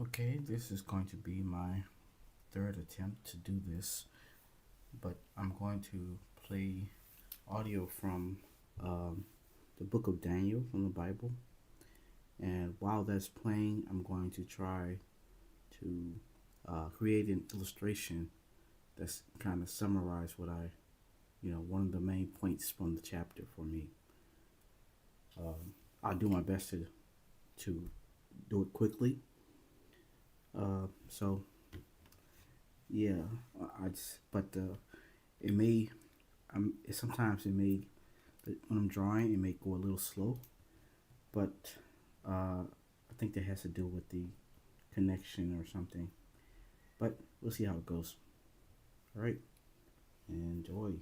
Okay, this is going to be my third attempt to do this, but I'm going to play audio from um, the book of Daniel from the Bible. And while that's playing, I'm going to try to create an illustration that's kind of summarize what one of the main points from the chapter for me. I'll do my best to do it quickly. So yeah, but it may sometimes it may when I'm drawing it may go a little slow, but I think that has to do with the connection or something. But we'll see how it goes. All right, enjoy.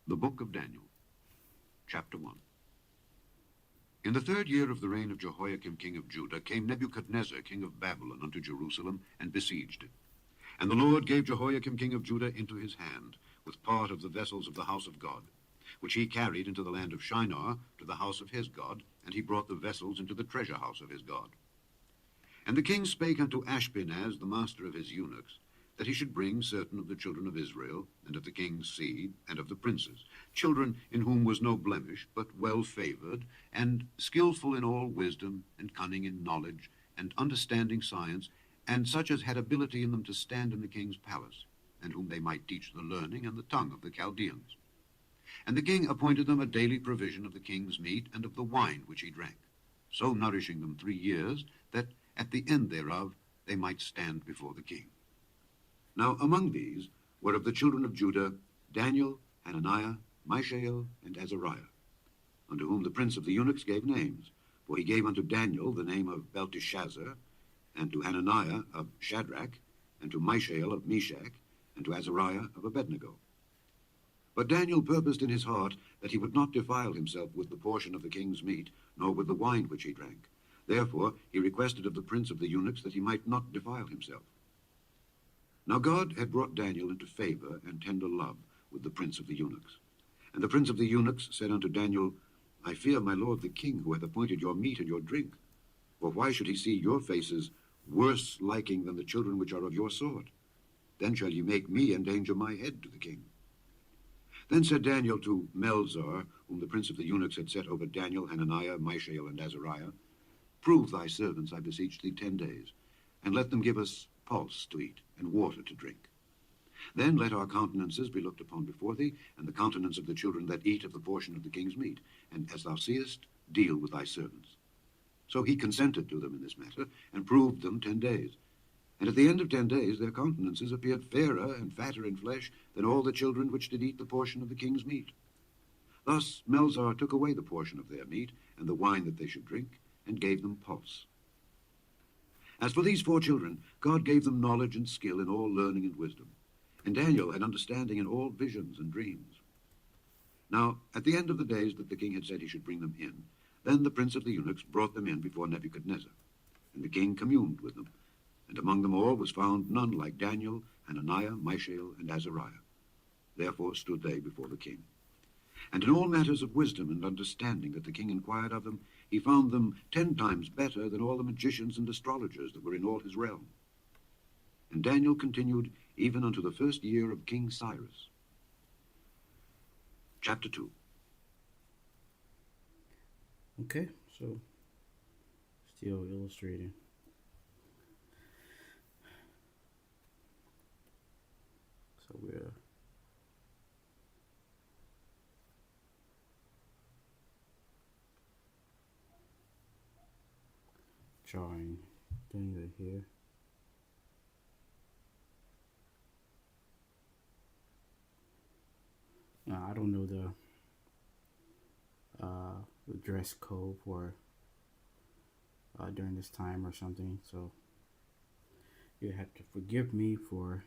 The Book of Daniel, Chapter 1. In the 3rd year of the reign of Jehoiakim king of Judah came Nebuchadnezzar king of Babylon unto Jerusalem, and besieged it. And the Lord gave Jehoiakim king of Judah into his hand, with part of the vessels of the house of God, which he carried into the land of Shinar to the house of his God, and he brought the vessels into the treasure house of his God. And the king spake unto Ashpenaz, the master of his eunuchs, that he should bring certain of the children of Israel, and of the king's seed, and of the princes, children in whom was no blemish, but well favored, and skillful in all wisdom, and cunning in knowledge, and understanding science, and such as had ability in them to stand in the king's palace, and whom they might teach the learning and the tongue of the Chaldeans. And the king appointed them a daily provision of the king's meat and of the wine which he drank, so nourishing them 3 years, that at the end thereof they might stand before the king. Now among these were of the children of Judah Daniel, Hananiah, Mishael, and Azariah, unto whom the prince of the eunuchs gave names. For he gave unto Daniel the name of Belteshazzar, and to Hananiah of Shadrach, and to Mishael of Meshach, and to Azariah of Abednego. But Daniel purposed in his heart that he would not defile himself with the portion of the king's meat, nor with the wine which he drank. Therefore he requested of the prince of the eunuchs that he might not defile himself. Now God had brought Daniel into favor and tender love with the prince of the eunuchs. And the prince of the eunuchs said unto Daniel, I fear my lord the king, who hath appointed your meat and your drink. For why should he see your faces worse liking than the children which are of your sort? Then shall ye make me endanger my head to the king. Then said Daniel to Melzar, whom the prince of the eunuchs had set over Daniel, Hananiah, Mishael, and Azariah, Prove thy servants, I beseech thee, 10 days, and let them give us pulse to eat, and water to drink. Then let our countenances be looked upon before thee, and the countenance of the children that eat of the portion of the king's meat, and as thou seest, deal with thy servants. So he consented to them in this matter, and proved them 10 days. And at the end of 10 days their countenances appeared fairer and fatter in flesh than all the children which did eat the portion of the king's meat. Thus Melzar took away the portion of their meat, and the wine that they should drink, and gave them pulse. As for these 4 children, God gave them knowledge and skill in all learning and wisdom. And Daniel had understanding in all visions and dreams. Now, at the end of the days that the king had said he should bring them in, then the prince of the eunuchs brought them in before Nebuchadnezzar. And the king communed with them. And among them all was found none like Daniel, Hananiah, Mishael, and Azariah. Therefore stood they before the king. And in all matters of wisdom and understanding that the king inquired of them, he found them 10 times better than all the magicians and astrologers that were in all his realm. And Daniel continued even unto the 1st year of King Cyrus. Chapter 2. Okay, so still illustrating. So we're drawing Daniel here. Now, I don't know the dress code for during this time or something, so you have to forgive me for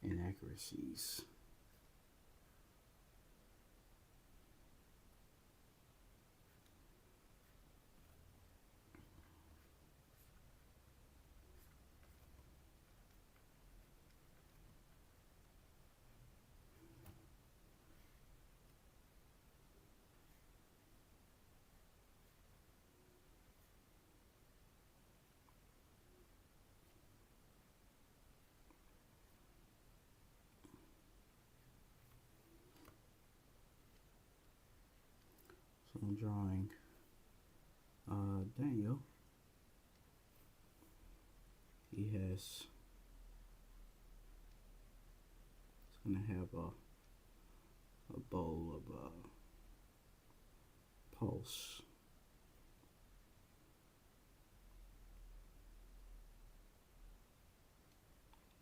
inaccuracies. on drawing Daniel. He has, it's gonna have a bowl of pulse.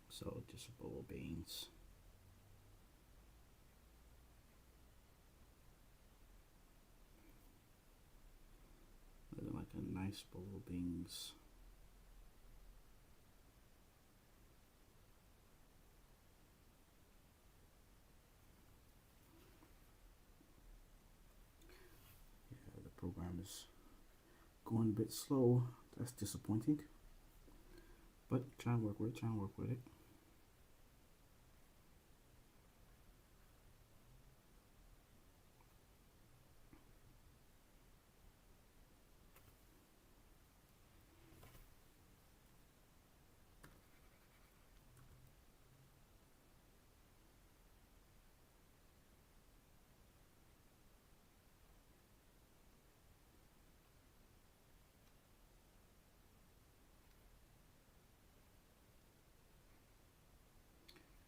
So just a bowl of beans. Looking like a nice bowl of beans. Yeah, the program is going a bit slow. That's disappointing. But trying to work with it.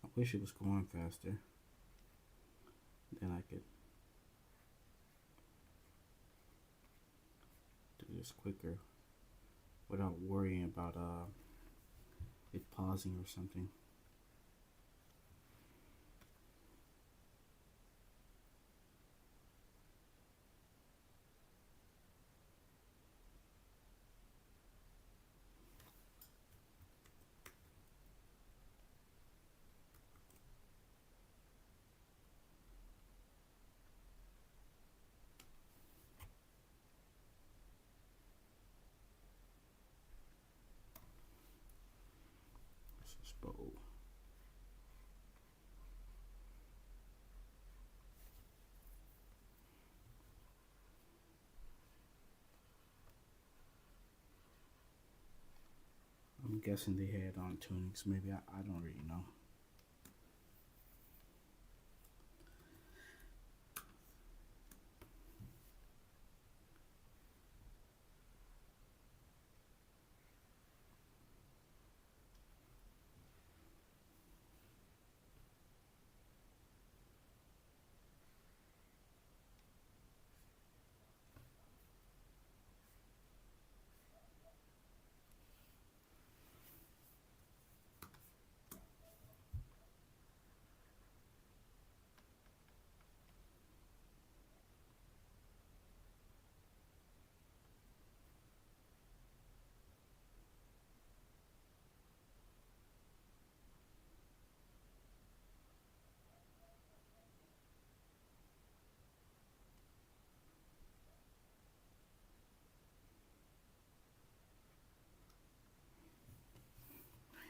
I wish it was going faster. Then I could do this quicker without worrying about it pausing or something. This bowl. I'm guessing they had on tunings. Maybe I don't really know.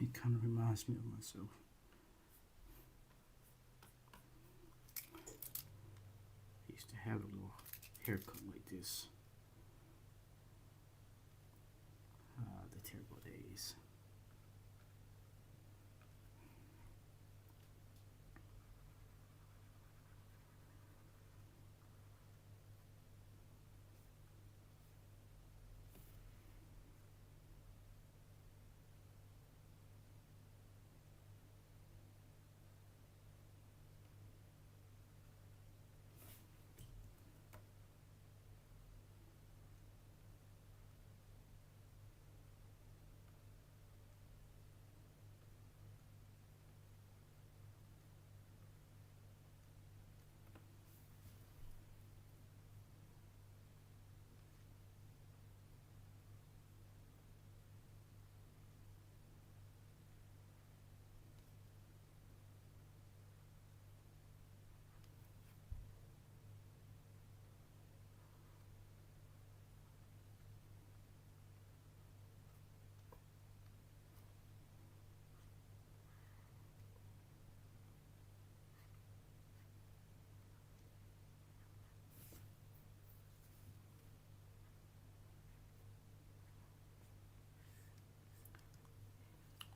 He kind of reminds me of myself. I used to have a little haircut like this. The terrible days.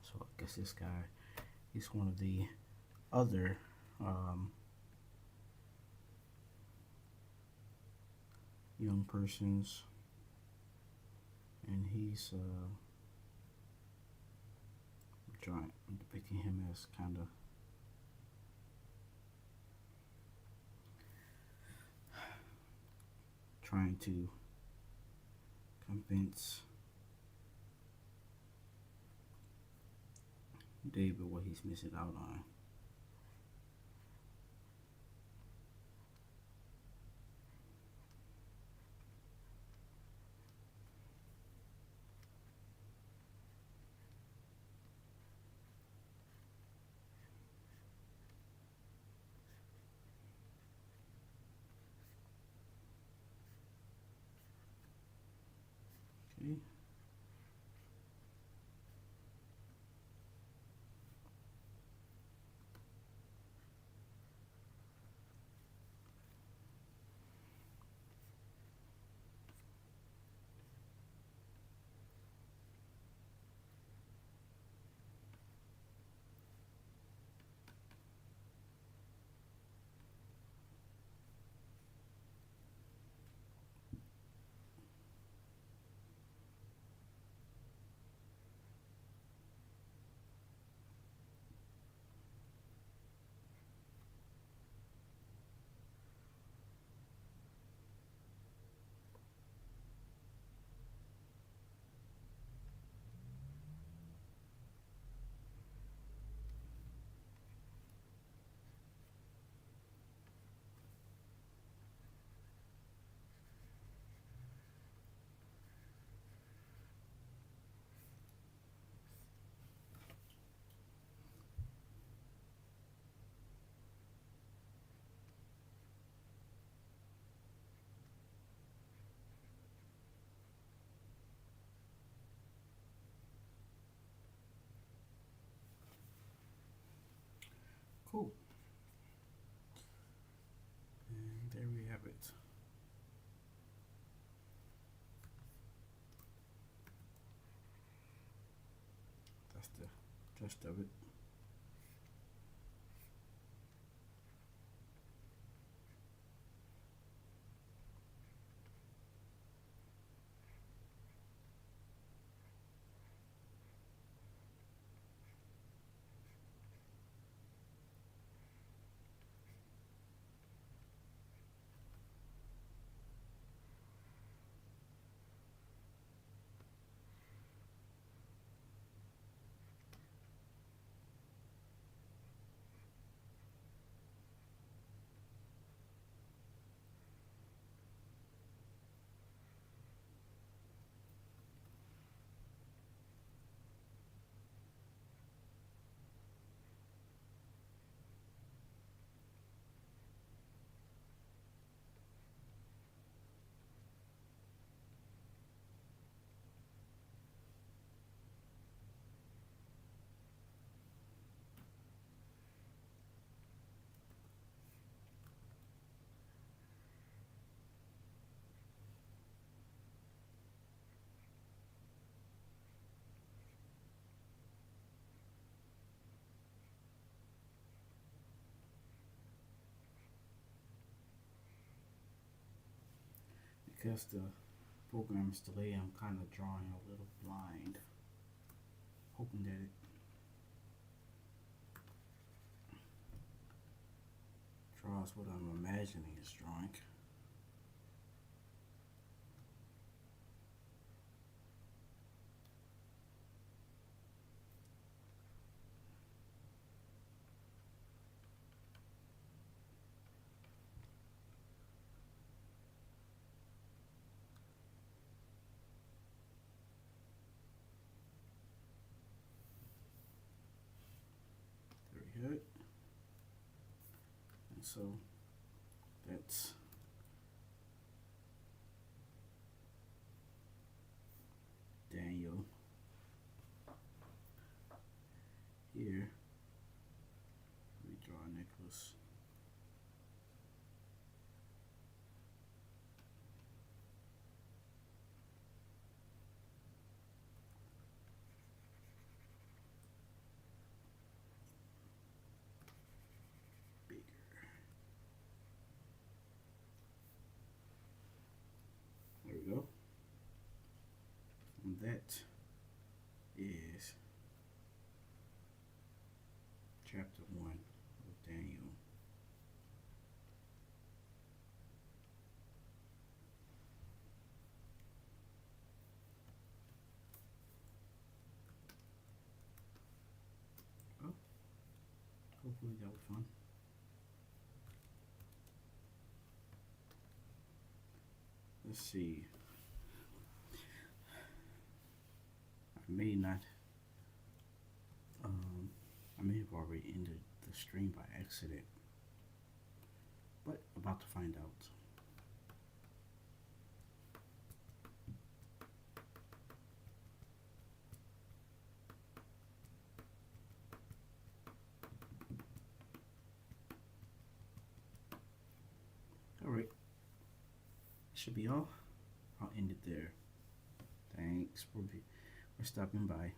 So I guess this guy is one of the other young persons, and he's depicting him as kind of trying to convince David what he's missing out on. Okay. Cool. And there we have it. That's the gist of it. Because the program is delayed, I'm kind of drawing a little blind, hoping that it draws what I'm imagining it's drawing. There we have it. And so that's Daniel here. We draw Nicholas. Bigger. Daniel. Oh, hopefully that was fun. Let's see. I may not. I may have already ended the stream by accident, but about to find out. Alright, should be all. I'll end it there. Thanks for stopping by.